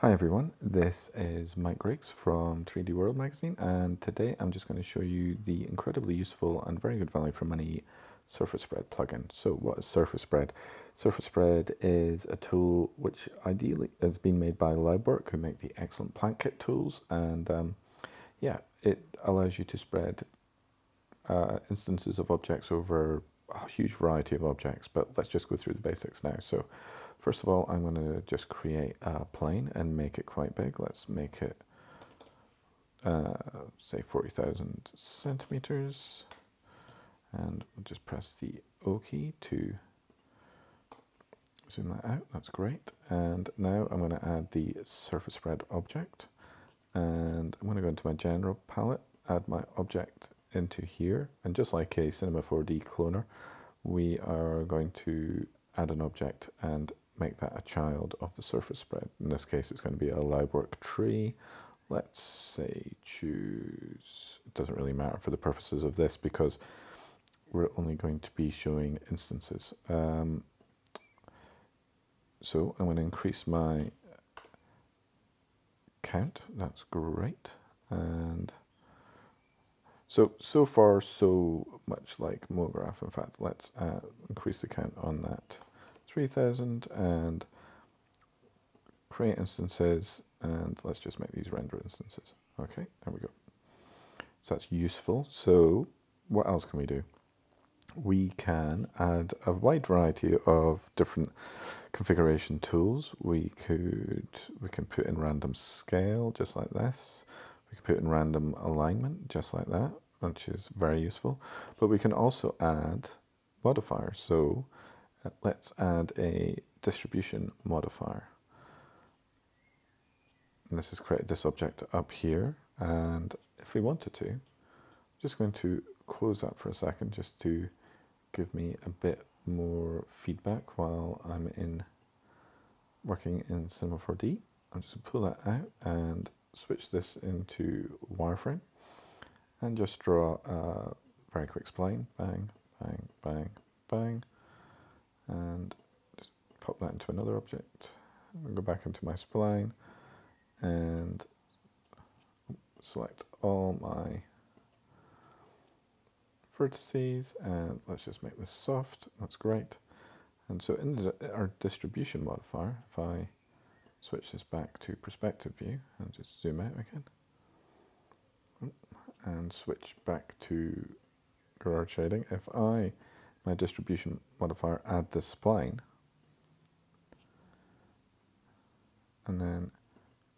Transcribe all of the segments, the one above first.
Hi everyone, this is Mike Griggs from 3D World magazine, and today I'm just going to show you the incredibly useful and very good value for money SurfaceSPREAD plugin. So what is SurfaceSPREAD? SurfaceSPREAD is a tool which ideally has been made by Loudwork, who make the excellent plant kit tools, and yeah, it allows you to spread instances of objects over a huge variety of objects, but let's just go through the basics now. So first of all, I'm going to just create a plane and make it quite big. Let's make it, say, 40,000 centimeters. And we'll just press the O key to zoom that out. That's great. And now I'm going to add the SurfaceSPREAD object. And I'm going to go into my general palette, add my object into here. And just like a Cinema 4D cloner, we are going to add an object and make that a child of the SurfaceSPREAD. In this case, it's going to be a Loudwork tree. Let's say choose, it doesn't really matter for the purposes of this because we're only going to be showing instances. So I'm going to increase my count. That's great. And so far, so much like MoGraph. In fact, let's increase the count on that 3,000 and create instances, and let's just make these render instances. Okay, there we go. So that's useful. So what else can we do? We can add a wide variety of different configuration tools. We can put in random scale, just like this. We can put in random alignment, just like that, which is very useful. But we can also add modifiers. So let's add a distribution modifier. And this has created this object up here. And if we wanted to, I'm just going to close that for a second just to give me a bit more feedback while I'm working in Cinema 4D. I'm just going to pull that out and switch this into wireframe and just draw a very quick spline. Bang, bang, bang, bang. And just pop that into another object. I'll go back into my spline and select all my vertices, and let's just make this soft. That's great. And so in our distribution modifier, if I switch this back to perspective view and just zoom out again and switch back to Gerard shading, if my distribution modifier, add this spline and then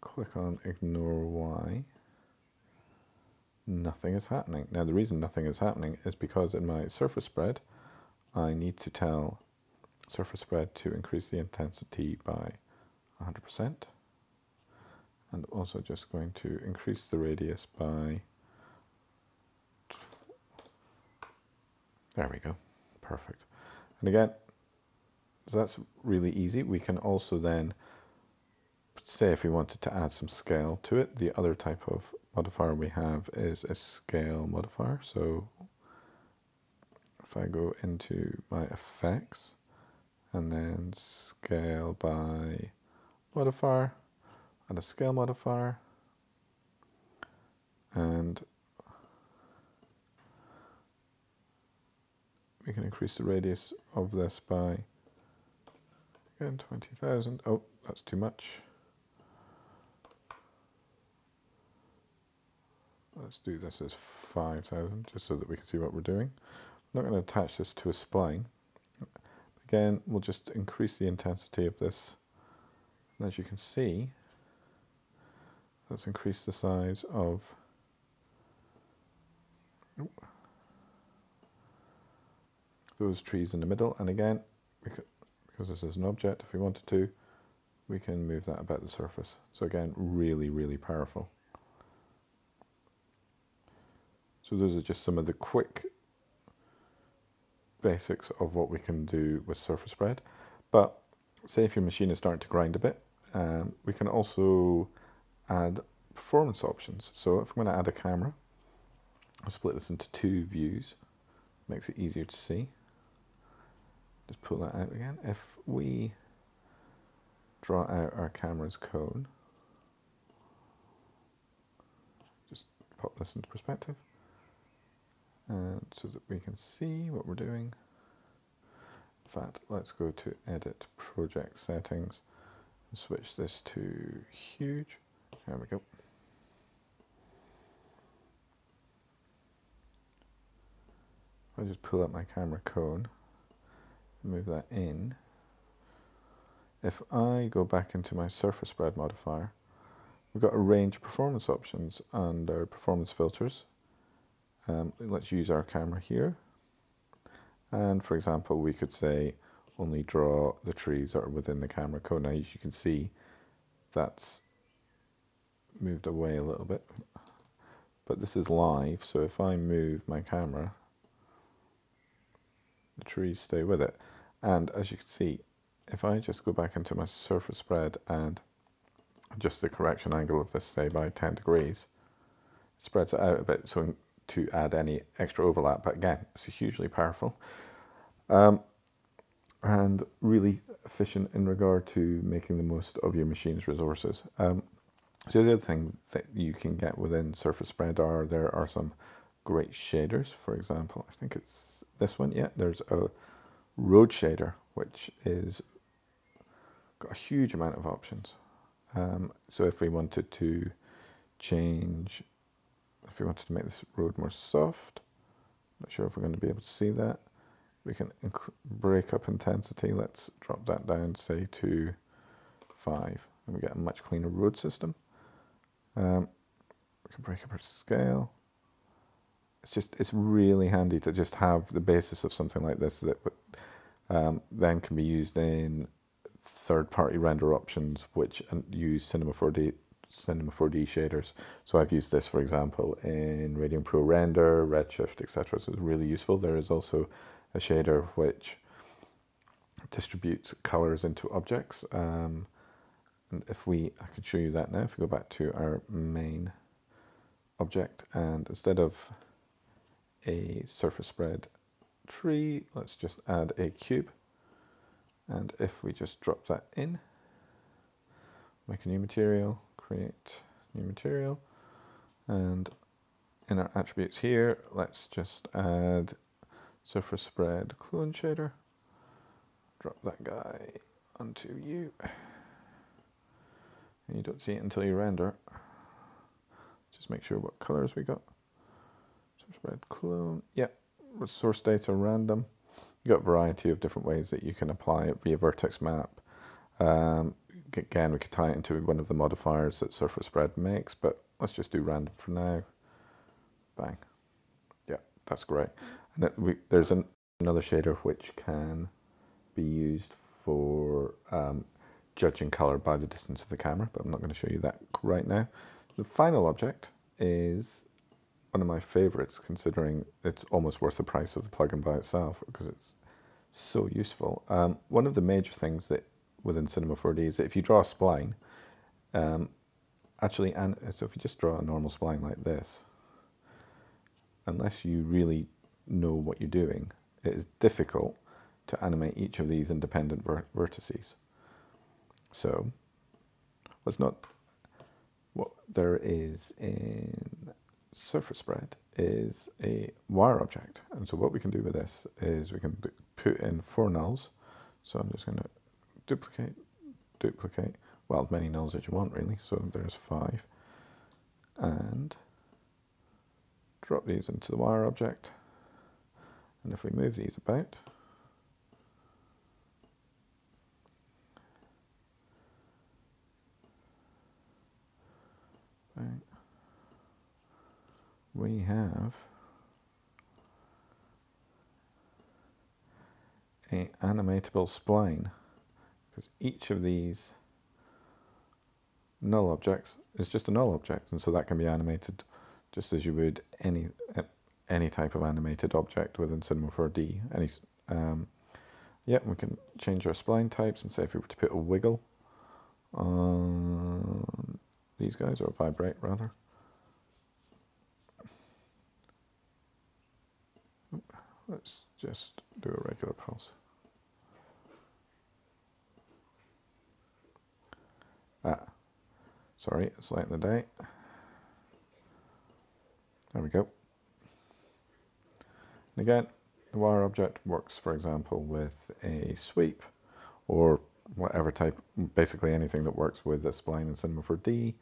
click on ignore Y, nothing is happening. Now the reason nothing is happening is because in my SurfaceSPREAD I need to tell SurfaceSPREAD to increase the intensity by 100%, and also just going to increase the radius by, there we go, perfect. And again, so that's really easy. We can also then say if we wanted to add some scale to it, the other type of modifier we have is a scale modifier. So if I go into my effects and then scale by modifier, add a scale modifier, and we can increase the radius of this by, again, 20,000. Oh, that's too much. Let's do this as 5,000, just so that we can see what we're doing. I'm not going to attach this to a spline. Again, we'll just increase the intensity of this. And as you can see, let's increase the size of those trees in the middle. And again, because this is an object, if we wanted to, we can move that about the surface. So again, really, really powerful. So those are just some of the quick basics of what we can do with SurfaceSPREAD. But say if your machine is starting to grind a bit, we can also add performance options. So if I'm going to add a camera, I'll split this into two views, makes it easier to see. Just pull that out again. If we draw out our camera's cone, pop this into perspective, and so that we can see what we're doing. In fact, let's go to Edit Project Settings and switch this to Huge. There we go. I just pull up my camera cone, move that in. If I go back into my SurfaceSPREAD modifier, we've got a range of performance options under performance filters. Let's use our camera here. And for example, we could say only draw the trees that are within the camera cone. Now, as you can see, that's moved away a little bit. But this is live, so if I move my camera, the trees stay with it. And as you can see, if I just go back into my SurfaceSPREAD and adjust the correction angle of this, say by 10 degrees, it spreads it out a bit so to add any extra overlap. But again, it's hugely powerful and really efficient in regard to making the most of your machine's resources. So the other thing that you can get within SurfaceSPREAD there are some great shaders. For example, I think it's this one. Yeah, there's a road shader, which is got a huge amount of options. So if we wanted to change, if we wanted to make this road more soft, not sure if we're going to be able to see that. We can break up intensity. Let's drop that down, say to 5, and we get a much cleaner road system. We can break up our scale. It's really handy to just have the basis of something like this that then can be used in third-party render options, which use Cinema 4D shaders. So I've used this, for example, in Radiant Pro Render, Redshift, etc. So it's really useful. There is also a shader which distributes colors into objects. And I could show you that now. If we go back to our main object, and instead of a SurfaceSPREAD tree, let's just add a cube. And if we just drop that in, make a new material, create new material, and in our attributes here, let's just add SurfaceSPREAD clone shader. Drop that guy onto you. And you don't see it until you render. Just make sure what colors we got. SurfaceSPREAD clone. Yep. Source data random. You got a variety of different ways that you can apply it via vertex map. Again, we could tie it into one of the modifiers that SurfaceSPREAD makes, but let's just do random for now. Bang. Yeah, that's great. And there's another shader which can be used for judging color by the distance of the camera, but I'm not going to show you that right now. The final object is one of my favorites, considering it's almost worth the price of the plugin by itself because it's so useful. One of the major things that within Cinema 4D is that if you draw a spline, so if you just draw a normal spline like this, unless you really know what you're doing, it is difficult to animate each of these independent vertices. So what there is in SurfaceSPREAD is a wire object, and so what we can do with this is we can put in 4 nulls. So I'm just going to duplicate, well, as many nulls as you want really, so there's 5, and drop these into the wire object, and if we move these about, we have an animatable spline, because each of these null objects is just a null object, and so that can be animated just as you would any type of animated object within Cinema 4D. Yeah, we can change our spline types, and say if we were to put a wiggle on these guys, or vibrate rather. Let's just do a regular pulse. Sorry, it's late in the day. There we go. And again, the wire object works, for example, with a sweep or whatever type, basically anything that works with a spline in Cinema 4D.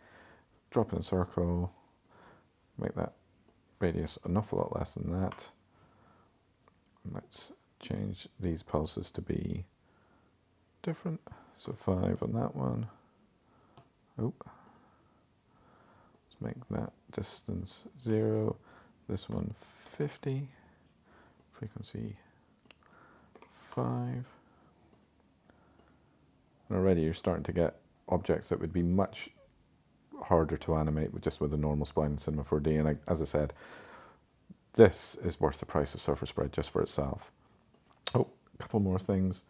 Drop in a circle, make that radius an awful lot less than that. Let's change these pulses to be different. So 5 on that one. Oh, let's make that distance 0. This one 50. Frequency 5. And already you're starting to get objects that would be much harder to animate with a normal spline in Cinema 4D. And as I said, this is worth the price of SurfaceSPREAD just for itself. Oh, a couple more things.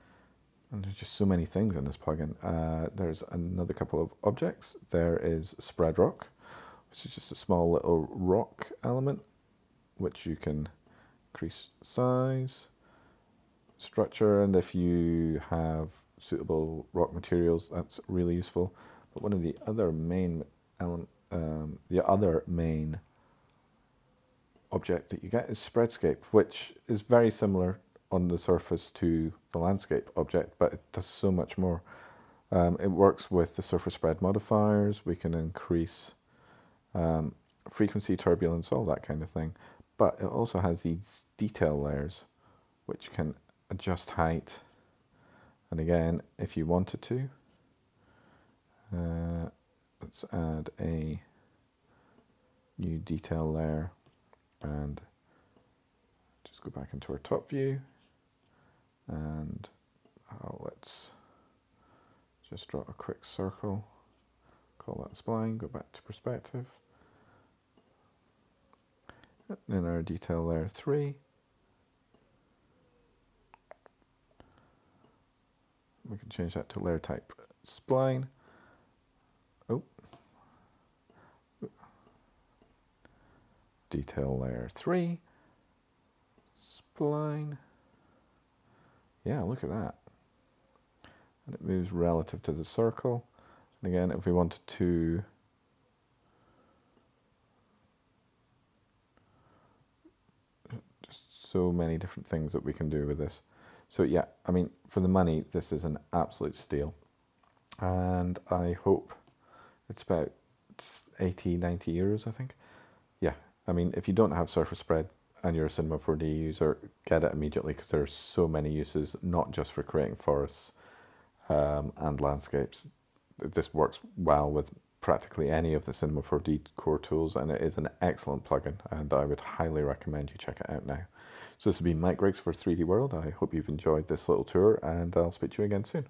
And there's just so many things in this plugin. There's another couple of objects. There is Spread Rock, which is just a small little rock element, which you can increase size, structure, and if you have suitable rock materials, that's really useful. But one of the other main object that you get is Spreadscape, which is very similar on the surface to the landscape object, but it does so much more. It works with the SurfaceSPREAD modifiers. We can increase frequency, turbulence, all that kind of thing. But it also has these detail layers, which can adjust height. And again, if you wanted to, let's add a new detail layer and just go back into our top view. And let's just draw a quick circle, call that spline, go back to perspective. In our detail layer 3, we can change that to layer type spline. Oh, detail layer 3, spline. Yeah, look at that. And it moves relative to the circle. And again, if we wanted to so many different things that we can do with this. So yeah, I mean, for the money, this is an absolute steal. And I hope it's about 80, 90 euros, I think. Yeah, I mean, if you don't have SurfaceSPREAD and you're a Cinema 4D user, get it immediately because there are so many uses, not just for creating forests and landscapes. This works well with practically any of the Cinema 4D core tools, and it is an excellent plugin, and I would highly recommend you check it out now. So this has been Mike Griggs for 3D World. I hope you've enjoyed this little tour, and I'll speak to you again soon.